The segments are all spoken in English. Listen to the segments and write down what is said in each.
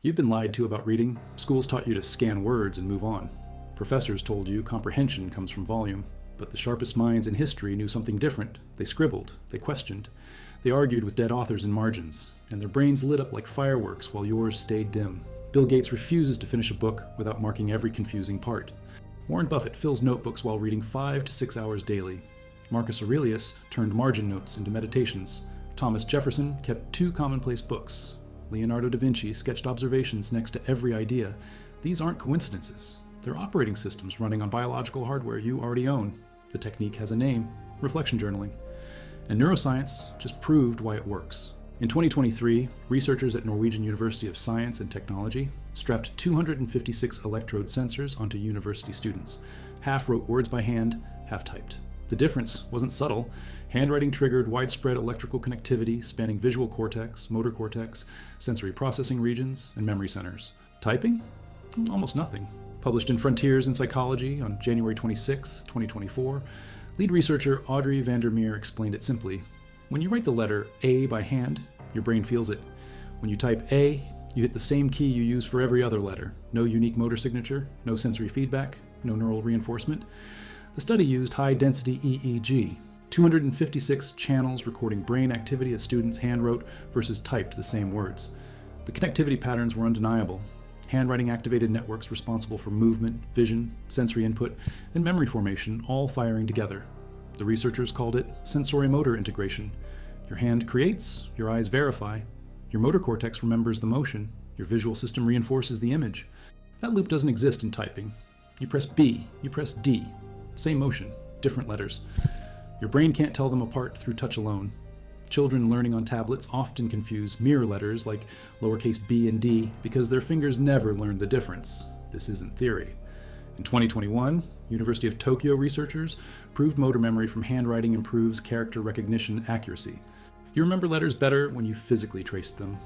You've been lied to about reading. Schools taught you to scan words and move on. Professors told you comprehension comes from volume. But the sharpest minds in history knew something different. They scribbled, they questioned, they argued with dead authors in margins, and their brains lit up like fireworks while yours stayed dim. Bill Gates refuses to finish a book without marking every confusing part. Warren Buffett fills notebooks while reading 5 to 6 hours daily. Marcus Aurelius turned margin notes into meditations. Thomas Jefferson kept 2 commonplace books. Leonardo da Vinci sketched observations next to every idea. These aren't coincidences. They're operating systems running on biological hardware you already own. The technique has a name, reflection journaling. And neuroscience just proved why it works. In 2023, researchers at Norwegian University of Science and Technology strapped 256 electrode sensors onto university students. Half wrote words by hand, half typed. The difference wasn't subtle. Handwriting triggered widespread electrical connectivity spanning visual cortex, motor cortex, sensory processing regions, and memory centers. Typing? Almost nothing. Published in Frontiers in Psychology on January 26, 2024, lead researcher Audrey Vandermeer explained it simply. When you write the letter A by hand, your brain feels it. When you type A, you hit the same key you use for every other letter. No unique motor signature, no sensory feedback, no neural reinforcement. The study used high-density EEG, 256 channels recording brain activity as students handwrote versus typed the same words. The connectivity patterns were undeniable. Handwriting activated networks responsible for movement, vision, sensory input, and memory formation all firing together. The researchers called it sensory-motor integration. Your hand creates, your eyes verify, your motor cortex remembers the motion, your visual system reinforces the image. That loop doesn't exist in typing. You press B, you press D. Same motion, different letters. Your brain can't tell them apart through touch alone. Children learning on tablets often confuse mirror letters like lowercase b and d because their fingers never learned the difference. This isn't theory. In 2021, University of Tokyo researchers proved motor memory from handwriting improves character recognition accuracy. You remember letters better when you physically traced them.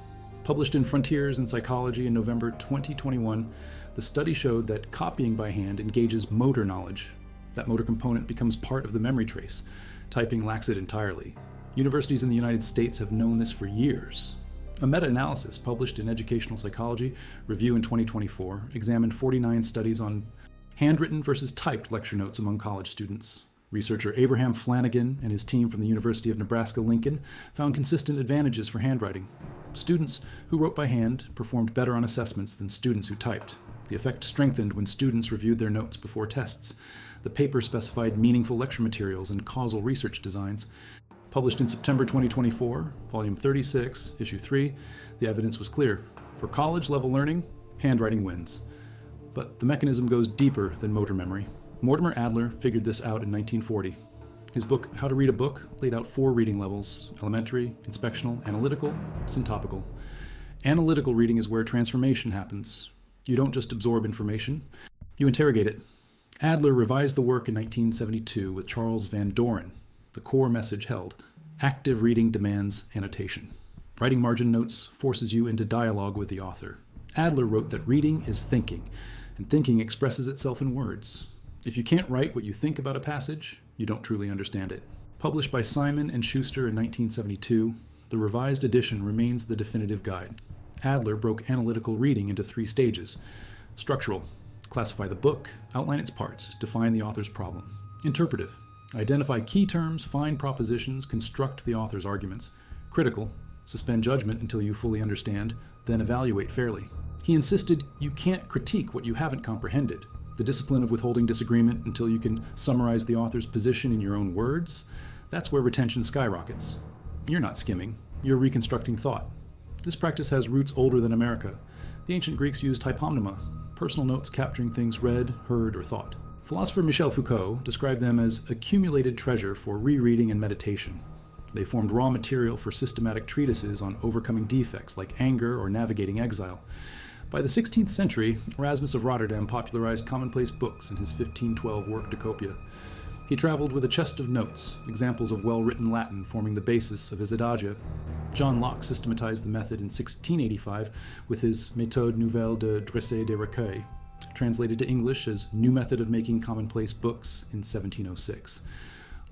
Published in Frontiers in Psychology in November 2021, the study showed that copying by hand engages motor knowledge. That motor component becomes part of the memory trace. Typing lacks it entirely. Universities in the United States have known this for years. A meta-analysis published in Educational Psychology Review in 2024 examined 49 studies on handwritten versus typed lecture notes among college students. Researcher Abraham Flanagan and his team from the University of Nebraska-Lincoln found consistent advantages for handwriting. Students who wrote by hand performed better on assessments than students who typed. The effect strengthened when students reviewed their notes before tests. The paper specified meaningful lecture materials and causal research designs. Published in September 2024, Volume 36, Issue 3, the evidence was clear. For college-level learning, handwriting wins. But the mechanism goes deeper than motor memory. Mortimer Adler figured this out in 1940. His book, How to Read a Book, laid out 4 reading levels: elementary, inspectional, analytical, syntopical. Analytical reading is where transformation happens. You don't just absorb information, you interrogate it. Adler revised the work in 1972 with Charles Van Doren. The core message held: active reading demands annotation. Writing margin notes forces you into dialogue with the author. Adler wrote that reading is thinking, and thinking expresses itself in words. If you can't write what you think about a passage, you don't truly understand it. Published by Simon and Schuster in 1972, the revised edition remains the definitive guide. Adler broke analytical reading into 3 stages. Structural: classify the book, outline its parts, define the author's problem. Interpretive: identify key terms, find propositions, construct the author's arguments. Critical: suspend judgment until you fully understand, then evaluate fairly. He insisted you can't critique what you haven't comprehended. The discipline of withholding disagreement until you can summarize the author's position in your own words, that's where retention skyrockets. You're not skimming, you're reconstructing thought. This practice has roots older than America. The ancient Greeks used hypomnema, personal notes capturing things read, heard, or thought. Philosopher Michel Foucault described them as accumulated treasure for rereading and meditation. They formed raw material for systematic treatises on overcoming defects like anger or navigating exile. By the 16th century, Erasmus of Rotterdam popularized commonplace books in his 1512 work De Copia. He traveled with a chest of notes, examples of well-written Latin forming the basis of his adagia. John Locke systematized the method in 1685 with his Méthode nouvelle de dresser des recueils, translated to English as New Method of Making Commonplace Books in 1706.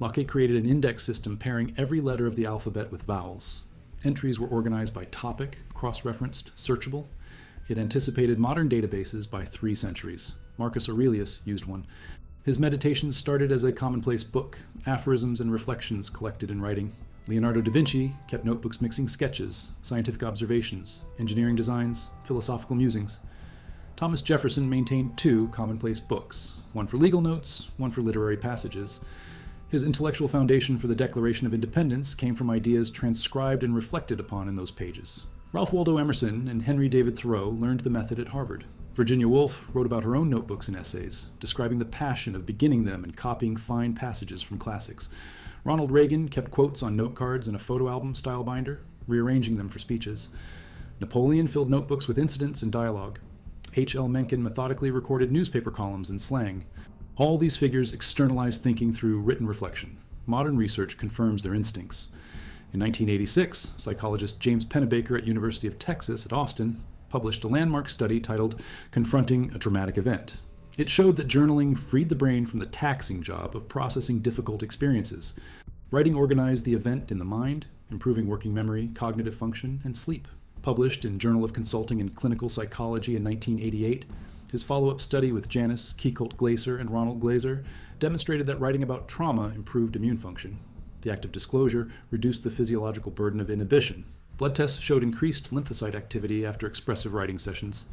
Locke created an index system pairing every letter of the alphabet with vowels. Entries were organized by topic, cross-referenced, searchable. It anticipated modern databases by 3 centuries. Marcus Aurelius used one. His meditations started as a commonplace book, aphorisms and reflections collected in writing. Leonardo da Vinci kept notebooks mixing sketches, scientific observations, engineering designs, philosophical musings. Thomas Jefferson maintained 2 commonplace books, one for legal notes, one for literary passages. His intellectual foundation for the Declaration of Independence came from ideas transcribed and reflected upon in those pages. Ralph Waldo Emerson and Henry David Thoreau learned the method at Harvard. Virginia Woolf wrote about her own notebooks and essays, describing the passion of beginning them and copying fine passages from classics. Ronald Reagan kept quotes on note cards in a photo album style binder, rearranging them for speeches. Napoleon filled notebooks with incidents and dialogue. H.L. Mencken methodically recorded newspaper columns in slang. All these figures externalized thinking through written reflection. Modern research confirms their instincts. In 1986, psychologist James Pennebaker at University of Texas at Austin published a landmark study titled Confronting a Traumatic Event. It showed that journaling freed the brain from the taxing job of processing difficult experiences. Writing organized the event in the mind, improving working memory, cognitive function, and sleep. Published in Journal of Consulting and Clinical Psychology in 1988, his follow-up study with Janice Keikolt-Glaser and Ronald Glaser demonstrated that writing about trauma improved immune function. The act of disclosure reduced the physiological burden of inhibition. Blood tests showed increased lymphocyte activity after expressive writing sessions.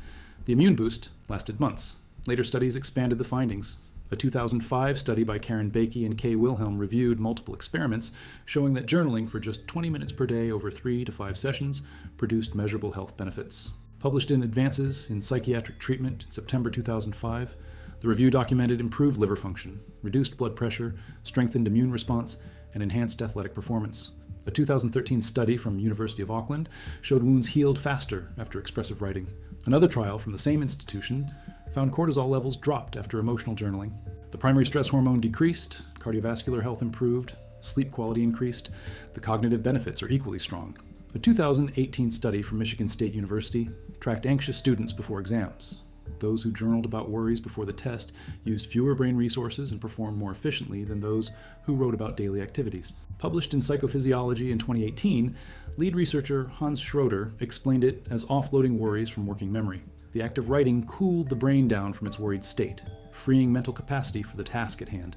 The immune boost lasted months. Later studies expanded the findings. A 2005 study by Karen Bakey and Kay Wilhelm reviewed multiple experiments, showing that journaling for just 20 minutes per day over 3 to 5 sessions produced measurable health benefits. Published in Advances in Psychiatric Treatment in September 2005, the review documented improved liver function, reduced blood pressure, strengthened immune response, and enhanced athletic performance. A 2013 study from University of Auckland showed wounds healed faster after expressive writing. Another trial from the same institution found cortisol levels dropped after emotional journaling. The primary stress hormone decreased, cardiovascular health improved, sleep quality increased, the cognitive benefits are equally strong. A 2018 study from Michigan State University tracked anxious students before exams. Those who journaled about worries before the test used fewer brain resources and performed more efficiently than those who wrote about daily activities. Published in Psychophysiology in 2018, lead researcher Hans Schroeder explained it as offloading worries from working memory. The act of writing cooled the brain down from its worried state, freeing mental capacity for the task at hand.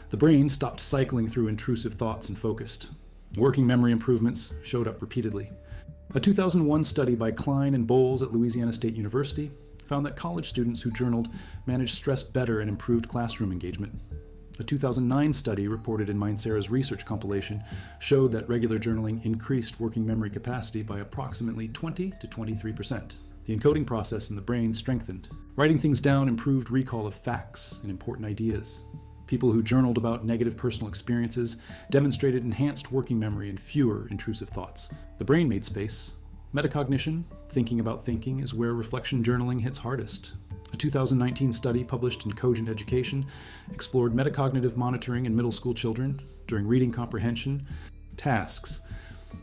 The brain stopped cycling through intrusive thoughts and focused. Working memory improvements showed up repeatedly. A 2001 study by Klein and Bowles at Louisiana State University found that college students who journaled managed stress better and improved classroom engagement. A 2009 study reported in Mindcera's research compilation showed that regular journaling increased working memory capacity by approximately 20 to 23%. The encoding process in the brain strengthened. Writing things down improved recall of facts and important ideas. People who journaled about negative personal experiences demonstrated enhanced working memory and fewer intrusive thoughts. The brain made space. Metacognition, thinking about thinking, is where reflection journaling hits hardest. A 2019 study published in Cogent Education explored metacognitive monitoring in middle school children during reading comprehension tasks.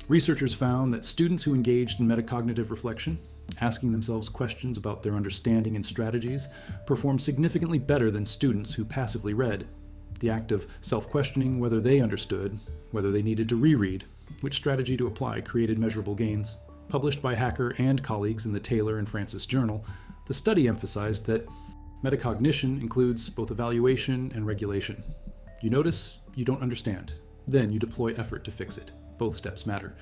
Researchers found that students who engaged in metacognitive reflection, asking themselves questions about their understanding and strategies, performed significantly better than students who passively read. The act of self-questioning whether they understood, whether they needed to reread, which strategy to apply created measurable gains. Published by Hacker and colleagues in the Taylor and Francis Journal, the study emphasized that metacognition includes both evaluation and regulation. You notice, you don't understand. Then you deploy effort to fix it. Both steps matter.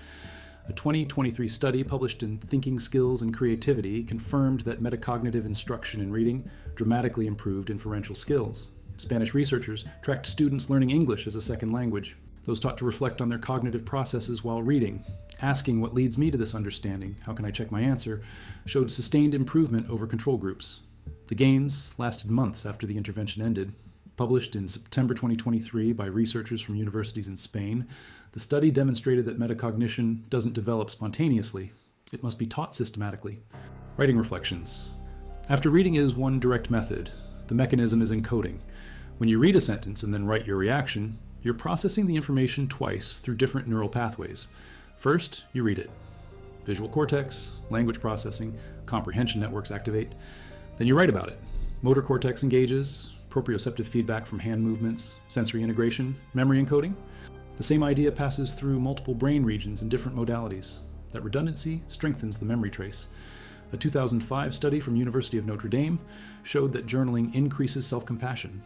A 2023 study published in Thinking Skills and Creativity confirmed that metacognitive instruction in reading dramatically improved inferential skills. Spanish researchers tracked students learning English as a second language. Those taught to reflect on their cognitive processes while reading, asking what leads me to this understanding, how can I check my answer, showed sustained improvement over control groups. The gains lasted months after the intervention ended. Published in September 2023 by researchers from universities in Spain, the study demonstrated that metacognition doesn't develop spontaneously. It must be taught systematically. Writing reflections. After reading is one direct method. The mechanism is encoding. When you read a sentence and then write your reaction, you're processing the information twice through different neural pathways. First, you read it. Visual cortex, language processing, comprehension networks activate. Then you write about it. Motor cortex engages, proprioceptive feedback from hand movements, sensory integration, memory encoding. The same idea passes through multiple brain regions in different modalities. That redundancy strengthens the memory trace. A 2005 study from University of Notre Dame showed that journaling increases self-compassion,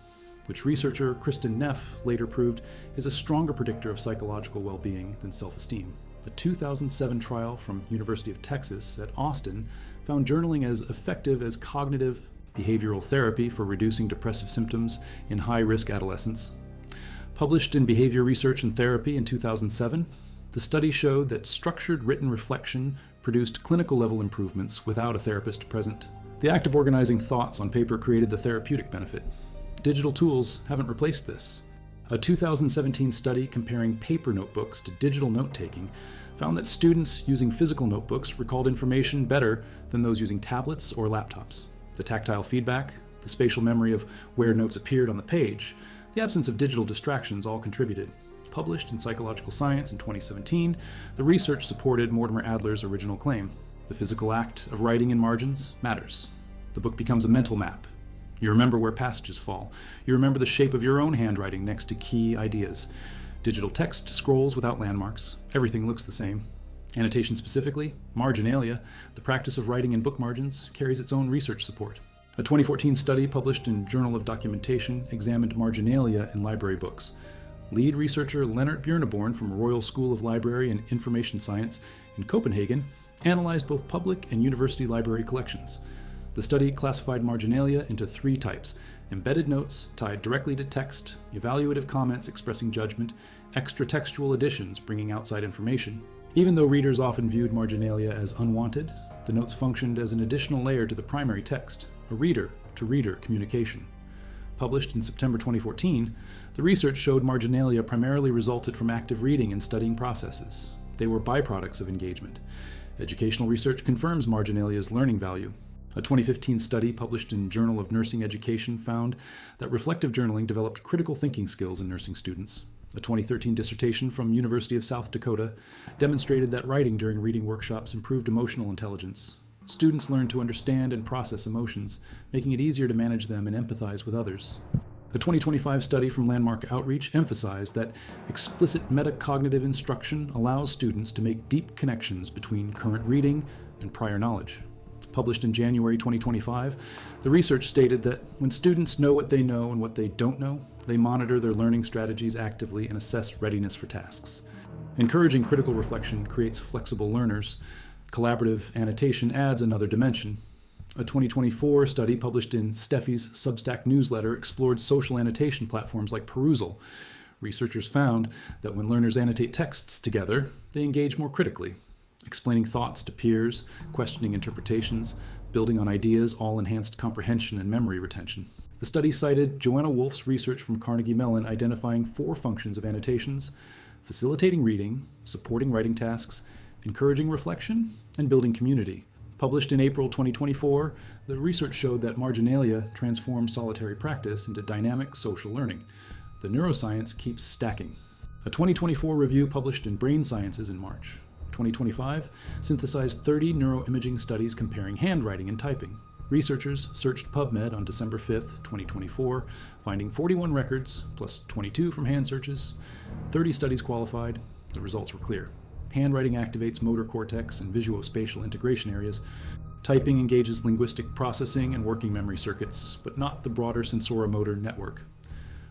which researcher Kristen Neff later proved is a stronger predictor of psychological well-being than self-esteem. A 2007 trial from University of Texas at Austin found journaling as effective as cognitive behavioral therapy for reducing depressive symptoms in high-risk adolescents. Published in Behavior Research and Therapy in 2007, the study showed that structured written reflection produced clinical-level improvements without a therapist present. The act of organizing thoughts on paper created the therapeutic benefit. Digital tools haven't replaced this. A 2017 study comparing paper notebooks to digital note-taking found that students using physical notebooks recalled information better than those using tablets or laptops. The tactile feedback, the spatial memory of where notes appeared on the page, the absence of digital distractions all contributed. Published in Psychological Science in 2017, the research supported Mortimer Adler's original claim. The physical act of writing in margins matters. The book becomes a mental map. You remember where passages fall. You remember the shape of your own handwriting next to key ideas. Digital text scrolls without landmarks. Everything looks the same. Annotation specifically, marginalia, the practice of writing in book margins, carries its own research support. A 2014 study published in Journal of Documentation examined marginalia in library books. Lead researcher Lennart Bjørneborn from Royal School of Library and Information Science in Copenhagen analyzed both public and university library collections. The study classified marginalia into 3 types: embedded notes tied directly to text, evaluative comments expressing judgment, extra-textual additions bringing outside information. Even though readers often viewed marginalia as unwanted, the notes functioned as an additional layer to the primary text, a reader-to-reader communication. Published in September 2014, the research showed marginalia primarily resulted from active reading and studying processes. They were byproducts of engagement. Educational research confirms marginalia's learning value. A 2015 study published in Journal of Nursing Education found that reflective journaling developed critical thinking skills in nursing students. A 2013 dissertation from University of South Dakota demonstrated that writing during reading workshops improved emotional intelligence. Students learned to understand and process emotions, making it easier to manage them and empathize with others. A 2025 study from Landmark Outreach emphasized that explicit metacognitive instruction allows students to make deep connections between current reading and prior knowledge. Published in January 2025, the research stated that when students know what they know and what they don't know, they monitor their learning strategies actively and assess readiness for tasks. Encouraging critical reflection creates flexible learners. Collaborative annotation adds another dimension. A 2024 study published in Steffi's Substack newsletter explored social annotation platforms like Perusal. Researchers found that when learners annotate texts together, they engage more critically. Explaining thoughts to peers, questioning interpretations, building on ideas all enhanced comprehension and memory retention. The study cited Joanna Wolf's research from Carnegie Mellon identifying 4 functions of annotations: facilitating reading, supporting writing tasks, encouraging reflection, and building community. Published in April 2024, the research showed that marginalia transforms solitary practice into dynamic social learning. The neuroscience keeps stacking. A 2024 review published in Brain Sciences in March 2025 synthesized 30 neuroimaging studies comparing handwriting and typing. Researchers searched PubMed on December 5, 2024, finding 41 records, plus 22 from hand searches. 30 studies qualified. The results were clear. Handwriting activates motor cortex and visuospatial integration areas. Typing engages linguistic processing and working memory circuits, but not the broader sensoromotor network.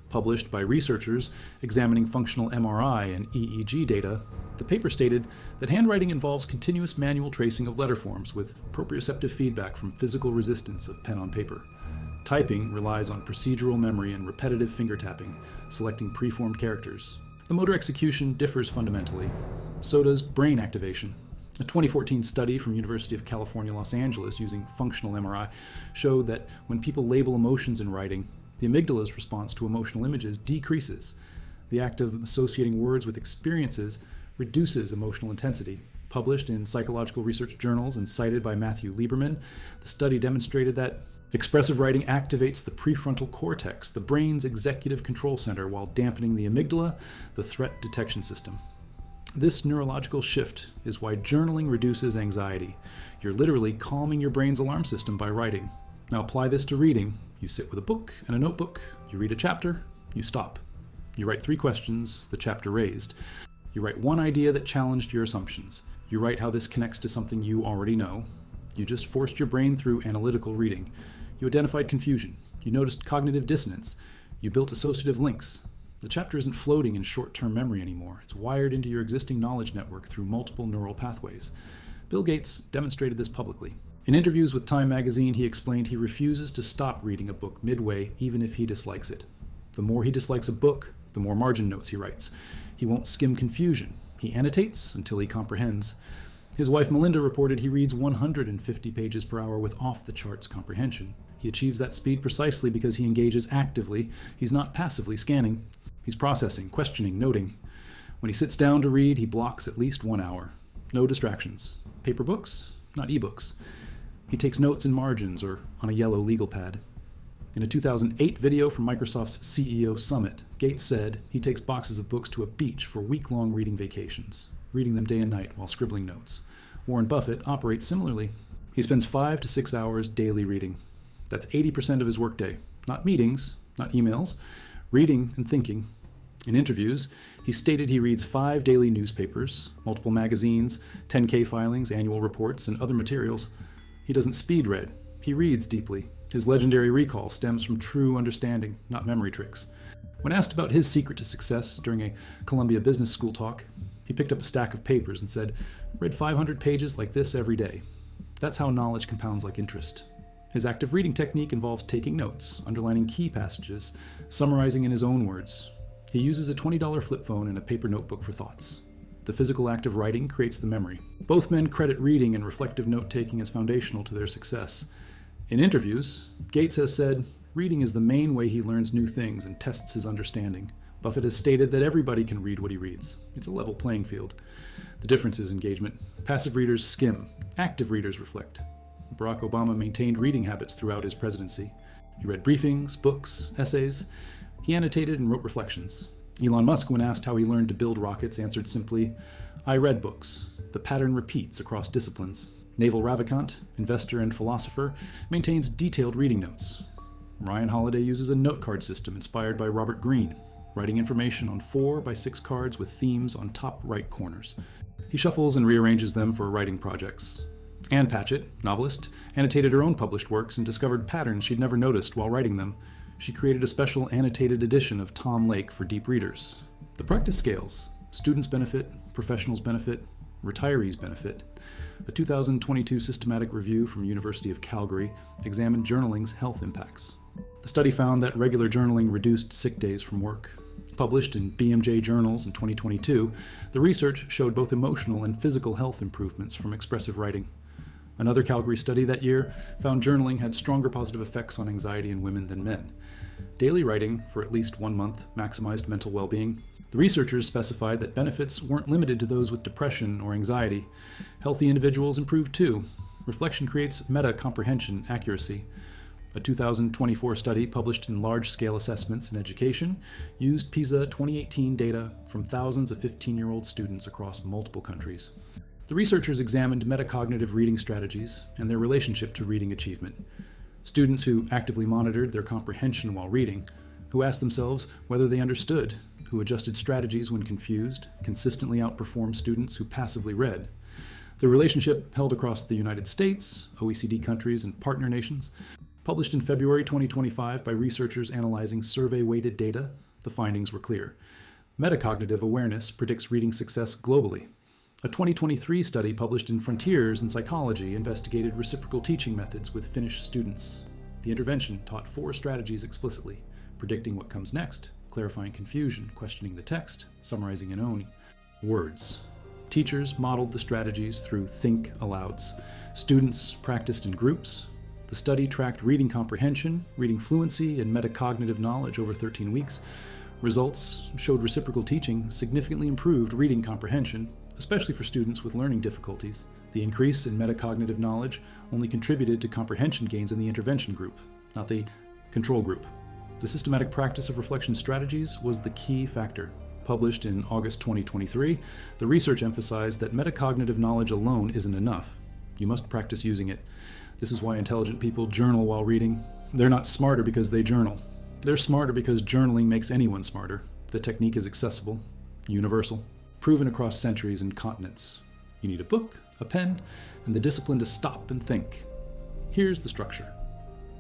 Published by researchers examining functional MRI and EEG data, the paper stated that handwriting involves continuous manual tracing of letter forms with proprioceptive feedback from physical resistance of pen on paper. Typing relies on procedural memory and repetitive finger tapping, selecting preformed characters. The motor execution differs fundamentally. So does brain activation. A 2014 study from University of California, Los Angeles using functional MRI showed that when people label emotions in writing, the amygdala's response to emotional images decreases. The act of associating words with experiences reduces emotional intensity. Published in psychological research journals and cited by Matthew Lieberman, the study demonstrated that expressive writing activates the prefrontal cortex, the brain's executive control center, while dampening the amygdala, the threat detection system. This neurological shift is why journaling reduces anxiety. You're literally calming your brain's alarm system by writing. Now apply this to reading. You sit with a book and a notebook. You read a chapter. You stop. You write 3 questions the chapter raised. You write 1 idea that challenged your assumptions. You write how this connects to something you already know. You just forced your brain through analytical reading. You identified confusion. You noticed cognitive dissonance. You built associative links. The chapter isn't floating in short-term memory anymore. It's wired into your existing knowledge network through multiple neural pathways. Bill Gates demonstrated this publicly. In interviews with Time magazine, he explained he refuses to stop reading a book midway, even if he dislikes it. The more he dislikes a book, the more margin notes he writes. He won't skim confusion. He annotates until he comprehends. His wife Melinda reported he reads 150 pages per hour with off-the-charts comprehension. He achieves that speed precisely because he engages actively. He's not passively scanning. He's processing, questioning, noting. When he sits down to read, he blocks at least 1 hour. No distractions. Paper books, not ebooks. He takes notes in margins or on a yellow legal pad. In a 2008 video from Microsoft's CEO Summit, Gates said he takes boxes of books to a beach for week-long reading vacations, reading them day and night while scribbling notes. Warren Buffett operates similarly. He spends 5 to 6 hours daily reading. That's 80% of his workday. Not meetings, not emails, reading and thinking. In interviews, he stated he reads 5 daily newspapers, multiple magazines, 10K filings, annual reports, and other materials. He doesn't speed read. He reads deeply. His legendary recall stems from true understanding, not memory tricks. When asked about his secret to success during a Columbia Business School talk, he picked up a stack of papers and said, "Read 500 pages like this every day." That's how knowledge compounds like interest. His active reading technique involves taking notes, underlining key passages, summarizing in his own words. He uses a $20 flip phone and a paper notebook for thoughts. The physical act of writing creates the memory. Both men credit reading and reflective note-taking as foundational to their success. In interviews, Gates has said, reading is the main way he learns new things and tests his understanding. Buffett has stated that everybody can read what he reads. It's a level playing field. The difference is engagement. Passive readers skim. Active readers reflect. Barack Obama maintained reading habits throughout his presidency. He read briefings, books, essays. He annotated and wrote reflections. Elon Musk, when asked how he learned to build rockets, answered simply, "I read books. The pattern repeats across disciplines." Naval Ravikant, investor and philosopher, maintains detailed reading notes. Ryan Holiday uses a note card system inspired by Robert Greene, writing information on 4x6 cards with themes on top right corners. He shuffles and rearranges them for writing projects. Anne Patchett, novelist, annotated her own published works and discovered patterns she'd never noticed while writing them. She created a special annotated edition of Tom Lake for deep readers. The practice scales. Students benefit, professionals benefit, retirees benefit. A 2022 systematic review from University of Calgary examined journaling's health impacts. The study found that regular journaling reduced sick days from work. Published in BMJ journals in 2022, the research showed both emotional and physical health improvements from expressive writing. Another Calgary study that year found journaling had stronger positive effects on anxiety in women than men. Daily writing for at least 1 month maximized mental well-being. The researchers specified that benefits weren't limited to those with depression or anxiety. Healthy individuals improved too. Reflection creates meta-comprehension accuracy. A 2024 study published in Large-Scale Assessments in Education used PISA 2018 data from thousands of 15-year-old students across multiple countries. The researchers examined metacognitive reading strategies and their relationship to reading achievement. Students who actively monitored their comprehension while reading, who asked themselves whether they understood, who adjusted strategies when confused, consistently outperformed students who passively read. The relationship held across the United States, OECD countries, and partner nations. Published in February 2025 by researchers analyzing survey-weighted data, the findings were clear. Metacognitive awareness predicts reading success globally. A 2023 study published in Frontiers in Psychology investigated reciprocal teaching methods with Finnish students. The intervention taught 4 strategies explicitly: predicting what comes next, clarifying confusion, questioning the text, summarizing in own words. Teachers modeled the strategies through think-alouds. Students practiced in groups. The study tracked reading comprehension, reading fluency, and metacognitive knowledge over 13 weeks. Results showed reciprocal teaching significantly improved reading comprehension, especially for students with learning difficulties. The increase in metacognitive knowledge only contributed to comprehension gains in the intervention group, not the control group. The systematic practice of reflection strategies was the key factor. Published in August 2023, the research emphasized that metacognitive knowledge alone isn't enough. You must practice using it. This is why intelligent people journal while reading. They're not smarter because they journal. They're smarter because journaling makes anyone smarter. The technique is accessible, universal, proven across centuries and continents. You need a book, a pen, and the discipline to stop and think. Here's the structure.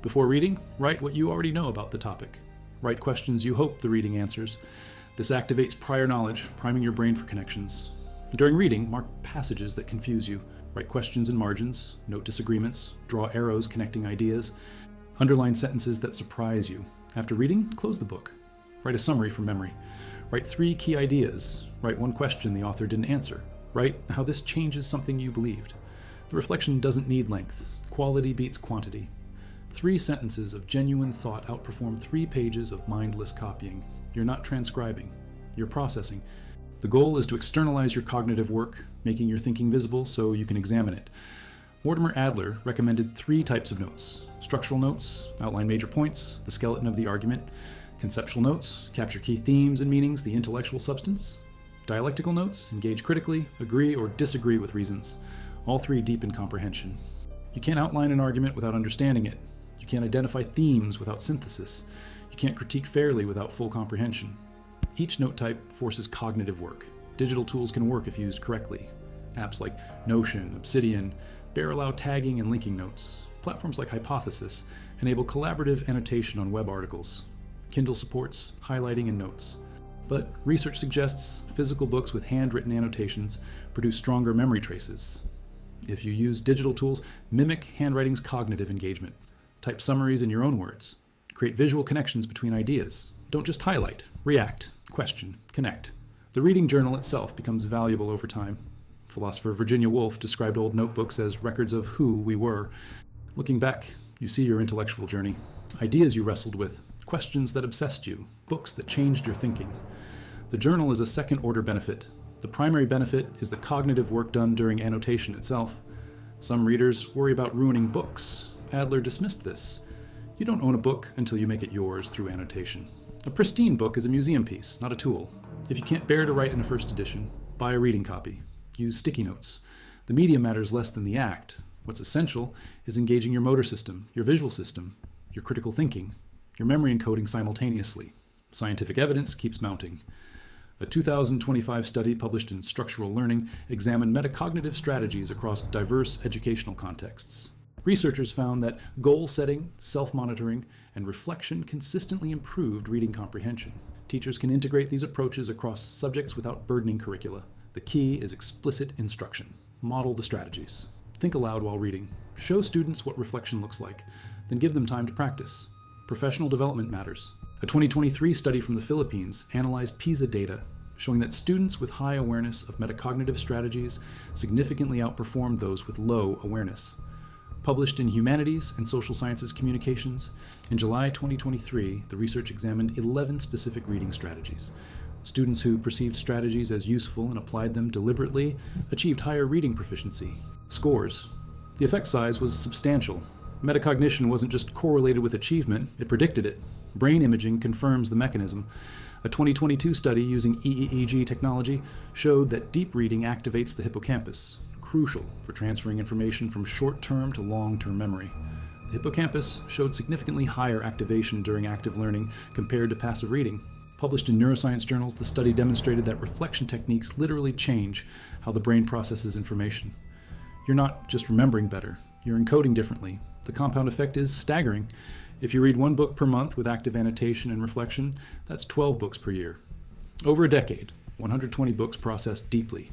Before reading, write what you already know about the topic. Write questions you hope the reading answers. This activates prior knowledge, priming your brain for connections. During reading, mark passages that confuse you. Write questions in margins, note disagreements, draw arrows connecting ideas, underline sentences that surprise you. After reading, close the book. Write a summary from memory. Write 3 key ideas. Write 1 question the author didn't answer. Write how this changes something you believed. The reflection doesn't need length. Quality beats quantity. 3 sentences of genuine thought outperform 3 pages of mindless copying. You're not transcribing. You're processing. The goal is to externalize your cognitive work, making your thinking visible so you can examine it. Mortimer Adler recommended 3 types of notes. Structural notes, outline major points, the skeleton of the argument. Conceptual notes, capture key themes and meanings, the intellectual substance. Dialectical notes, engage critically, agree or disagree with reasons. All 3 deepen comprehension. You can't outline an argument without understanding it. You can't identify themes without synthesis. You can't critique fairly without full comprehension. Each note type forces cognitive work. Digital tools can work if used correctly. Apps like Notion, Obsidian, bear allow tagging and linking notes. Platforms like Hypothesis enable collaborative annotation on web articles. Kindle supports highlighting and notes. But research suggests physical books with handwritten annotations produce stronger memory traces. If you use digital tools, mimic handwriting's cognitive engagement. Type summaries in your own words. Create visual connections between ideas. Don't just highlight, react, question, connect. The reading journal itself becomes valuable over time. Philosopher Virginia Woolf described old notebooks as records of who we were. Looking back, you see your intellectual journey, ideas you wrestled with, questions that obsessed you, books that changed your thinking. The journal is a second-order benefit. The primary benefit is the cognitive work done during annotation itself. Some readers worry about ruining books. Adler dismissed this. You don't own a book until you make it yours through annotation. A pristine book is a museum piece, not a tool. If you can't bear to write in a first edition, buy a reading copy. Use sticky notes. The medium matters less than the act. What's essential is engaging your motor system, your visual system, your critical thinking, your memory encoding simultaneously. Scientific evidence keeps mounting. A 2025 study published in Structural Learning examined metacognitive strategies across diverse educational contexts. Researchers found that goal setting, self-monitoring, and reflection consistently improved reading comprehension. Teachers can integrate these approaches across subjects without burdening curricula. The key is explicit instruction. Model the strategies. Think aloud while reading. Show students what reflection looks like, then give them time to practice. Professional development matters. A 2023 study from the Philippines analyzed PISA data, showing that students with high awareness of metacognitive strategies significantly outperformed those with low awareness. Published in Humanities and Social Sciences Communications, in July 2023, the research examined 11 specific reading strategies. Students who perceived strategies as useful and applied them deliberately achieved higher reading proficiency. Scores. The effect size was substantial. Metacognition wasn't just correlated with achievement, it predicted it. Brain imaging confirms the mechanism. A 2022 study using EEG technology showed that deep reading activates the hippocampus, crucial for transferring information from short-term to long-term memory. The hippocampus showed significantly higher activation during active learning compared to passive reading. Published in neuroscience journals, the study demonstrated that reflection techniques literally change how the brain processes information. You're not just remembering better, you're encoding differently. The compound effect is staggering. If you read 1 book per month with active annotation and reflection, that's 12 books per year. Over a decade, 120 books processed deeply.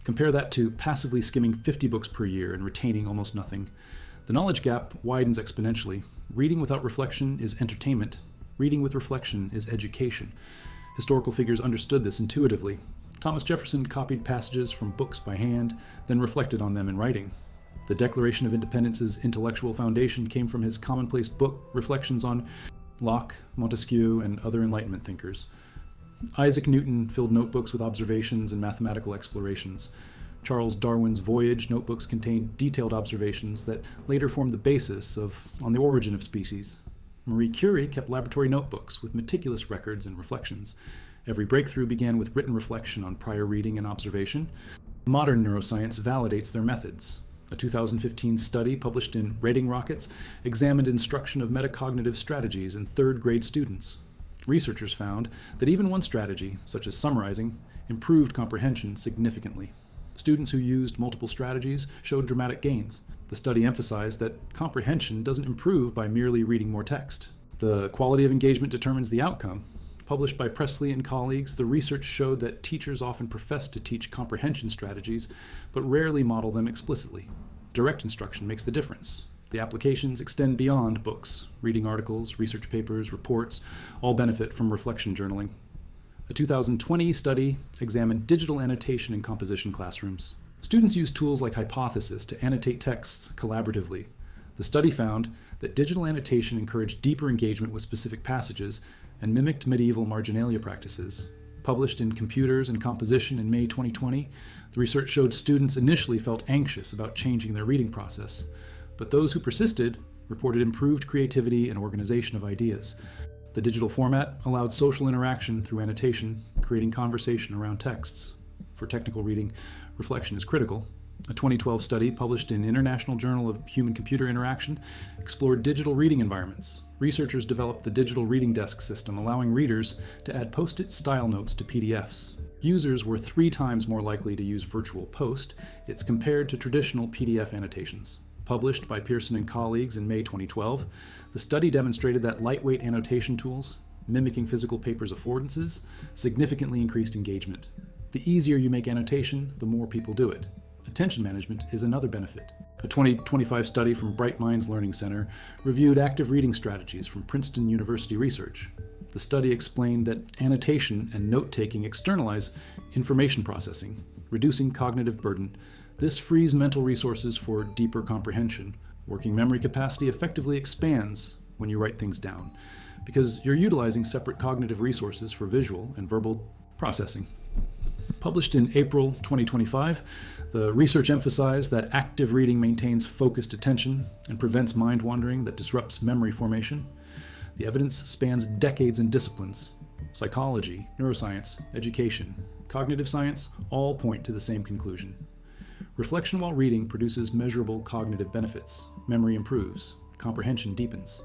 Compare that to passively skimming 50 books per year and retaining almost nothing. The knowledge gap widens exponentially. Reading without reflection is entertainment. Reading with reflection is education. Historical figures understood this intuitively. Thomas Jefferson copied passages from books by hand, then reflected on them in writing. The Declaration of Independence's intellectual foundation came from his commonplace book, Reflections on Locke, Montesquieu, and other Enlightenment thinkers. Isaac Newton filled notebooks with observations and mathematical explorations. Charles Darwin's Voyage notebooks contained detailed observations that later formed the basis on the origin of species. Marie Curie kept laboratory notebooks with meticulous records and reflections. Every breakthrough began with written reflection on prior reading and observation. Modern neuroscience validates their methods. A 2015 study published in Rating Rockets examined instruction of metacognitive strategies in third-grade students. Researchers found that even one strategy, such as summarizing, improved comprehension significantly. Students who used multiple strategies showed dramatic gains. The study emphasized that comprehension doesn't improve by merely reading more text. The quality of engagement determines the outcome. Published by Presley and colleagues, the research showed that teachers often profess to teach comprehension strategies, but rarely model them explicitly. Direct instruction makes the difference. The applications extend beyond books. Reading articles, research papers, reports all benefit from reflection journaling. A 2020 study examined digital annotation in composition classrooms. Students used tools like Hypothesis to annotate texts collaboratively. The study found that digital annotation encouraged deeper engagement with specific passages and mimicked medieval marginalia practices. Published in Computers and Composition in May 2020, the research showed students initially felt anxious about changing their reading process, but those who persisted reported improved creativity and organization of ideas. The digital format allowed social interaction through annotation, creating conversation around texts. For technical reading, reflection is critical. A 2012 study published in International Journal of Human-Computer Interaction explored digital reading environments. Researchers developed the digital reading desk system, allowing readers to add post-it style notes to PDFs. Users were 3 times more likely to use virtual post-its compared to traditional PDF annotations. Published by Pearson and colleagues in May 2012, the study demonstrated that lightweight annotation tools, mimicking physical papers' affordances, significantly increased engagement. The easier you make annotation, the more people do it. Attention management is another benefit. A 2025 study from Bright Minds Learning Center reviewed active reading strategies from Princeton University research. The study explained that annotation and note-taking externalize information processing, reducing cognitive burden. This frees mental resources for deeper comprehension. Working memory capacity effectively expands when you write things down, because you're utilizing separate cognitive resources for visual and verbal processing. Published in April 2025, the research emphasized that active reading maintains focused attention and prevents mind wandering that disrupts memory formation. The evidence spans decades in disciplines. Psychology, neuroscience, education, cognitive science all point to the same conclusion. Reflection while reading produces measurable cognitive benefits. Memory improves, comprehension deepens,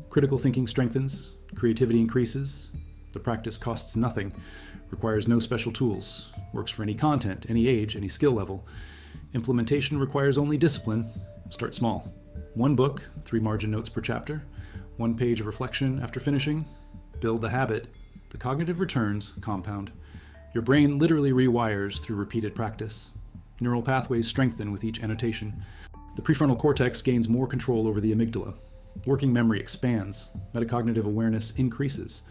critical thinking strengthens, creativity increases. The practice costs nothing, requires no special tools, works for any content, any age, any skill level. Implementation requires only discipline. Start small. 1 book, 3 margin notes per chapter, 1 page of reflection after finishing. Build the habit. The cognitive returns compound. Your brain literally rewires through repeated practice. Neural pathways strengthen with each annotation. The prefrontal cortex gains more control over the amygdala. Working memory expands. Metacognitive awareness increases.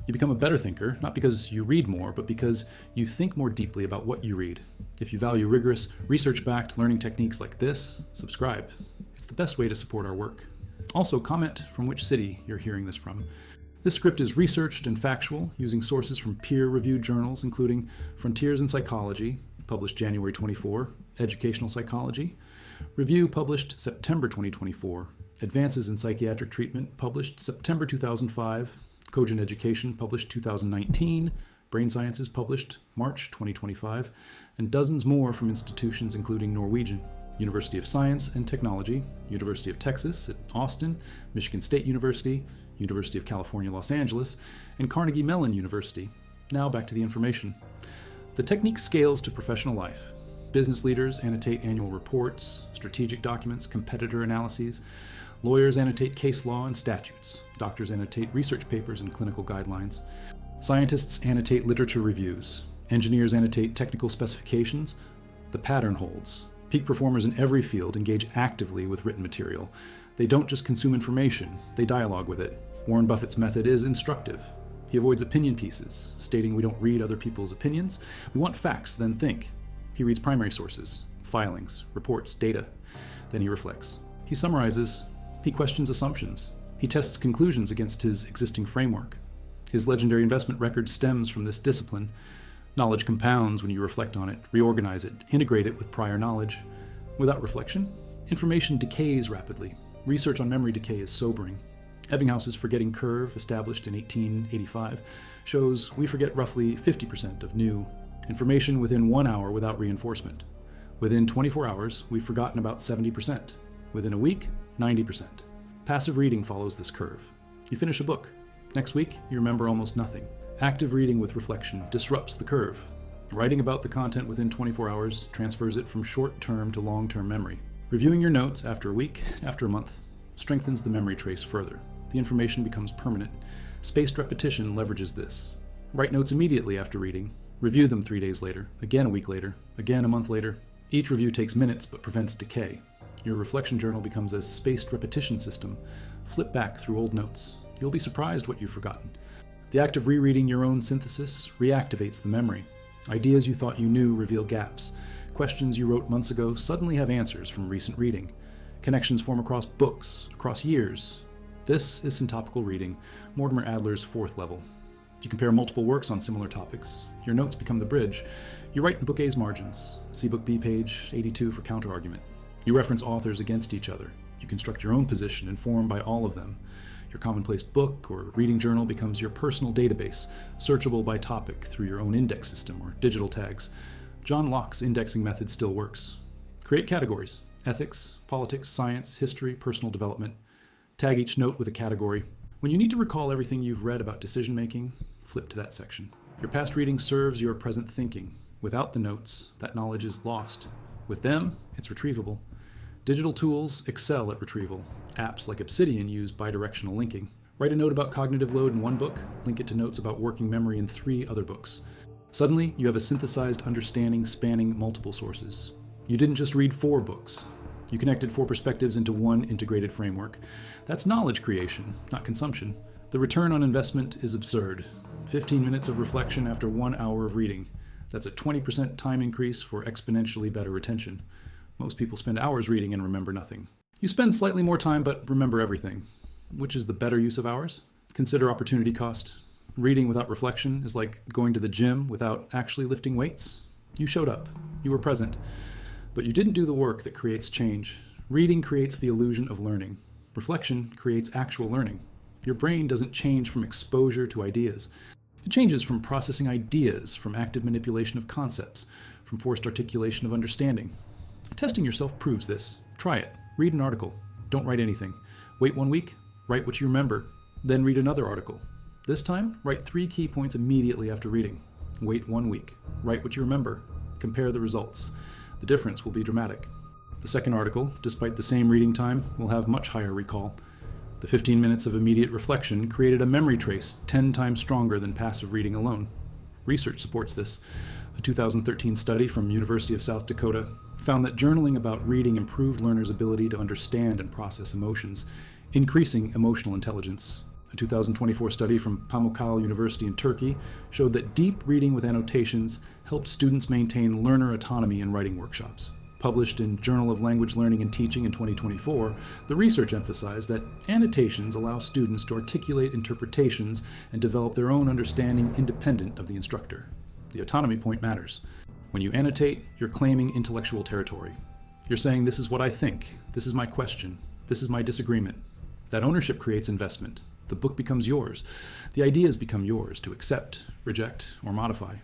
You become a better thinker, not because you read more, but because you think more deeply about what you read. If you value rigorous, research-backed learning techniques like this, subscribe. It's the best way to support our work. Also, comment from which city you're hearing this from. This script is researched and factual, using sources from peer-reviewed journals, including Frontiers in Psychology, published January 24, Educational Psychology, Review, published September 2024, Advances in Psychiatric Treatment, published September 2005, Cogent Education, published 2019, Brain Sciences, published March 2025, and dozens more from institutions including Norwegian, University of Science and Technology, University of Texas at Austin, Michigan State University, University of California, Los Angeles, and Carnegie Mellon University. Now back to the information. The technique scales to professional life. Business leaders annotate annual reports, strategic documents, competitor analyses. Lawyers annotate case law and statutes. Doctors annotate research papers and clinical guidelines. Scientists annotate literature reviews. Engineers annotate technical specifications. The pattern holds. Peak performers in every field engage actively with written material. They don't just consume information, they dialogue with it. Warren Buffett's method is instructive. He avoids opinion pieces, stating we don't read other people's opinions. We want facts, then think. He reads primary sources, filings, reports, data. Then he reflects. He summarizes. He questions assumptions. He tests conclusions against his existing framework. His legendary investment record stems from this discipline. Knowledge compounds when you reflect on it, reorganize it, integrate it with prior knowledge. Without reflection, information decays rapidly. Research on memory decay is sobering. Ebbinghaus's forgetting curve, established in 1885, shows we forget roughly 50% of new information within 1 hour without reinforcement. Within 24 hours, we've forgotten about 70%. Within a week, 90%. Passive reading follows this curve. You finish a book. Next week, you remember almost nothing. Active reading with reflection disrupts the curve. Writing about the content within 24 hours transfers it from short-term to long-term memory. Reviewing your notes after a week, after a month, strengthens the memory trace further. The information becomes permanent. Spaced repetition leverages this. Write notes immediately after reading. Review them 3 days later, again a week later, again a month later. Each review takes minutes but prevents decay. Your reflection journal becomes a spaced repetition system. Flip back through old notes. You'll be surprised what you've forgotten. The act of rereading your own synthesis reactivates the memory. Ideas you thought you knew reveal gaps. Questions you wrote months ago suddenly have answers from recent reading. Connections form across books, across years. This is Syntopical Reading, Mortimer Adler's fourth level. You compare multiple works on similar topics. Your notes become the bridge. You write in Book A's margins. See Book B, page 82 for counterargument. You reference authors against each other. You construct your own position informed by all of them. Your commonplace book or reading journal becomes your personal database, searchable by topic through your own index system or digital tags. John Locke's indexing method still works. Create categories: ethics, politics, science, history, personal development. Tag each note with a category. When you need to recall everything you've read about decision-making, flip to that section. Your past reading serves your present thinking. Without the notes, that knowledge is lost. With them, it's retrievable. Digital tools excel at retrieval. Apps like Obsidian use bidirectional linking. Write a note about cognitive load in one book, link it to notes about working memory in 3 other books. Suddenly, you have a synthesized understanding spanning multiple sources. You didn't just read 4 books. You connected 4 perspectives into one integrated framework. That's knowledge creation, not consumption. The return on investment is absurd. 15 minutes of reflection after 1 hour of reading. That's a 20% time increase for exponentially better retention. Most people spend hours reading and remember nothing. You spend slightly more time but remember everything. Which is the better use of hours? Consider opportunity cost. Reading without reflection is like going to the gym without actually lifting weights. You showed up. You were present. But you didn't do the work that creates change. Reading creates the illusion of learning. Reflection creates actual learning. Your brain doesn't change from exposure to ideas. It changes from processing ideas, from active manipulation of concepts, from forced articulation of understanding. Testing yourself proves this. Try it. Read an article. Don't write anything. Wait 1 week. Write what you remember. Then read another article. This time, write 3 key points immediately after reading. Wait 1 week. Write what you remember. Compare the results. The difference will be dramatic. The second article, despite the same reading time, will have much higher recall. The 15 minutes of immediate reflection created a memory trace 10 times stronger than passive reading alone. Research supports this. A 2013 study from University of South Dakota found that journaling about reading improved learners' ability to understand and process emotions, increasing emotional intelligence. A 2024 study from Pamukkale University in Turkey showed that deep reading with annotations helped students maintain learner autonomy in writing workshops. Published in Journal of Language Learning and Teaching in 2024, the research emphasized that annotations allow students to articulate interpretations and develop their own understanding independent of the instructor. The autonomy point matters. When you annotate, you're claiming intellectual territory. You're saying, this is what I think, this is my question, this is my disagreement. That ownership creates investment. The book becomes yours. The ideas become yours to accept, reject, or modify.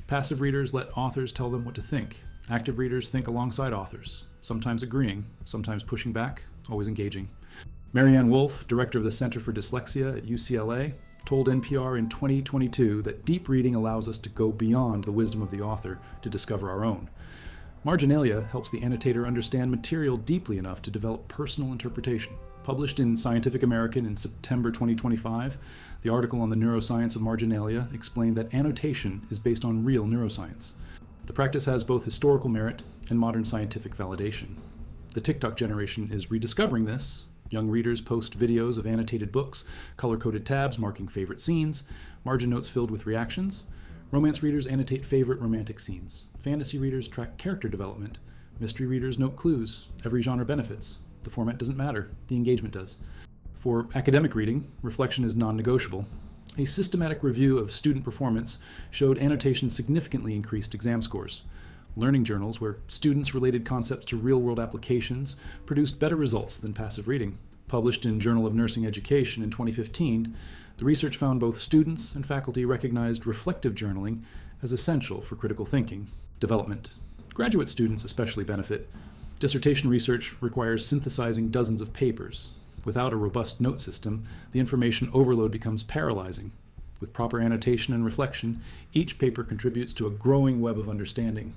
Passive readers let authors tell them what to think. Active readers think alongside authors, sometimes agreeing, sometimes pushing back, always engaging. Marianne Wolf, director of the Center for Dyslexia at UCLA, told NPR in 2022 that deep reading allows us to go beyond the wisdom of the author to discover our own. Marginalia helps the annotator understand material deeply enough to develop personal interpretation. Published in Scientific American in September 2025, the article on the neuroscience of marginalia explained that annotation is based on real neuroscience. The practice has both historical merit and modern scientific validation. The TikTok generation is rediscovering this. Young readers post videos of annotated books, color-coded tabs marking favorite scenes, margin notes filled with reactions. Romance readers annotate favorite romantic scenes. Fantasy readers track character development. Mystery readers note clues. Every genre benefits. The format doesn't matter. The engagement does. For academic reading, reflection is non-negotiable. A systematic review of student performance showed annotation significantly increased exam scores. Learning journals, where students related concepts to real-world applications, produced better results than passive reading. Published in Journal of Nursing Education in 2015, the research found both students and faculty recognized reflective journaling as essential for critical thinking development. Graduate students especially benefit. Dissertation research requires synthesizing dozens of papers. Without a robust note system, the information overload becomes paralyzing. With proper annotation and reflection, each paper contributes to a growing web of understanding.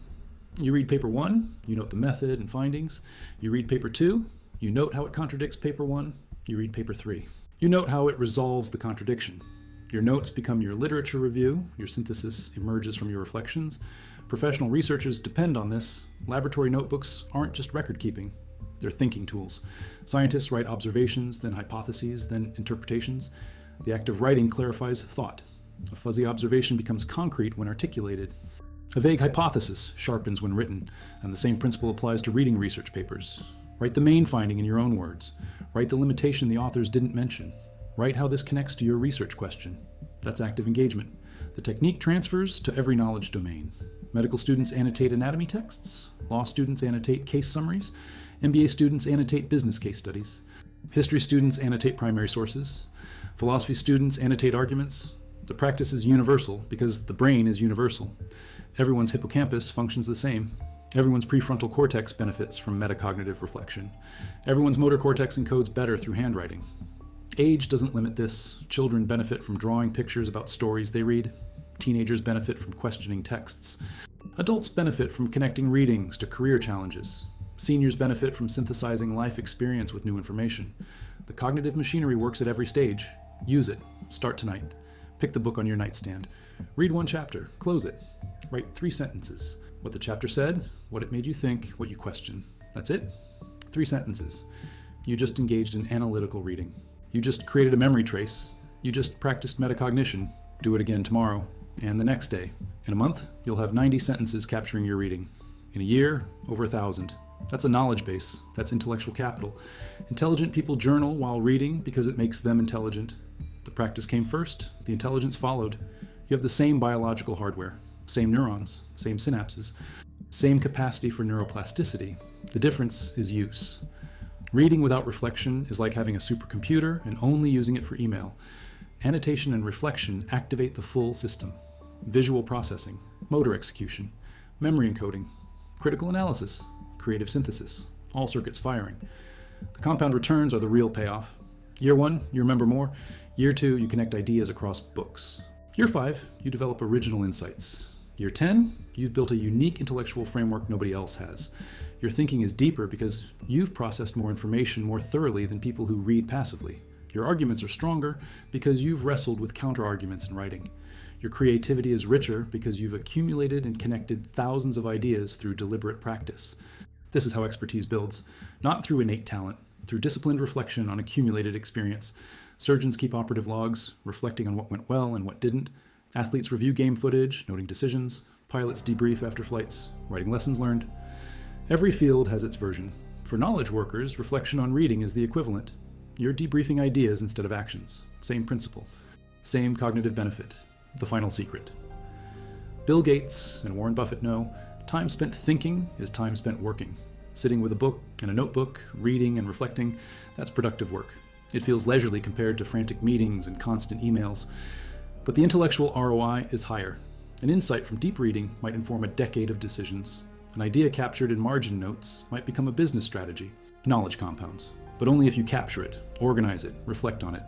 You read paper 1, you note the method and findings. You read paper 2, you note how it contradicts paper 1. You read paper 3. You note how it resolves the contradiction. Your notes become your literature review. Your synthesis emerges from your reflections. Professional researchers depend on this. Laboratory notebooks aren't just record keeping. They're thinking tools. Scientists write observations, then hypotheses, then interpretations. The act of writing clarifies thought. A fuzzy observation becomes concrete when articulated. A vague hypothesis sharpens when written, and the same principle applies to reading research papers. Write the main finding in your own words. Write the limitation the authors didn't mention. Write how this connects to your research question. That's active engagement. The technique transfers to every knowledge domain. Medical students annotate anatomy texts. Law students annotate case summaries. MBA students annotate business case studies. History students annotate primary sources. Philosophy students annotate arguments. The practice is universal because the brain is universal. Everyone's hippocampus functions the same. Everyone's prefrontal cortex benefits from metacognitive reflection. Everyone's motor cortex encodes better through handwriting. Age doesn't limit this. Children benefit from drawing pictures about stories they read. Teenagers benefit from questioning texts. Adults benefit from connecting readings to career challenges. Seniors benefit from synthesizing life experience with new information. The cognitive machinery works at every stage. Use it. Start tonight. Pick the book on your nightstand. Read one chapter. Close it. Write 3 sentences. What the chapter said, what it made you think, what you question. That's it. 3 sentences. You just engaged in analytical reading. You just created a memory trace. You just practiced metacognition. Do it again tomorrow and the next day. In a month, you'll have 90 sentences capturing your reading. In a year, over 1,000. That's a knowledge base. That's intellectual capital. Intelligent people journal while reading because it makes them intelligent. The practice came first. The intelligence followed. You have the same biological hardware. Same neurons, same synapses, same capacity for neuroplasticity. The difference is use. Reading without reflection is like having a supercomputer and only using it for email. Annotation and reflection activate the full system. Visual processing, motor execution, memory encoding, critical analysis, creative synthesis, all circuits firing. The compound returns are the real payoff. Year 1, you remember more. Year 2, you connect ideas across books. Year 5, you develop original insights. Year 10, you've built a unique intellectual framework nobody else has. Your thinking is deeper because you've processed more information more thoroughly than people who read passively. Your arguments are stronger because you've wrestled with counter-arguments in writing. Your creativity is richer because you've accumulated and connected thousands of ideas through deliberate practice. This is how expertise builds, not through innate talent, through disciplined reflection on accumulated experience. Surgeons keep operative logs, reflecting on what went well and what didn't. Athletes review game footage, noting decisions. Pilots debrief after flights, writing lessons learned. Every field has its version. For knowledge workers, reflection on reading is the equivalent. You're debriefing ideas instead of actions. Same principle. Same cognitive benefit. The final secret. Bill Gates and Warren Buffett know time spent thinking is time spent working. Sitting with a book and a notebook, reading and reflecting, that's productive work. It feels leisurely compared to frantic meetings and constant emails. But the intellectual ROI is higher. An insight from deep reading might inform a decade of decisions. An idea captured in margin notes might become a business strategy. Knowledge compounds, but only if you capture it, organize it, reflect on it.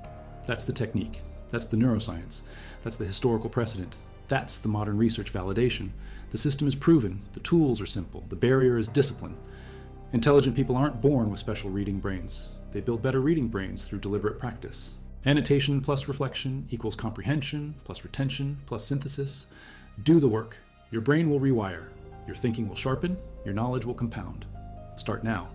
That's the technique. That's the neuroscience. That's the historical precedent. That's the modern research validation. The system is proven. The tools are simple. The barrier is discipline. Intelligent people aren't born with special reading brains. They build better reading brains through deliberate practice. Annotation plus reflection equals comprehension plus retention plus synthesis. Do the work. Your brain will rewire. Your thinking will sharpen. Your knowledge will compound. Start now.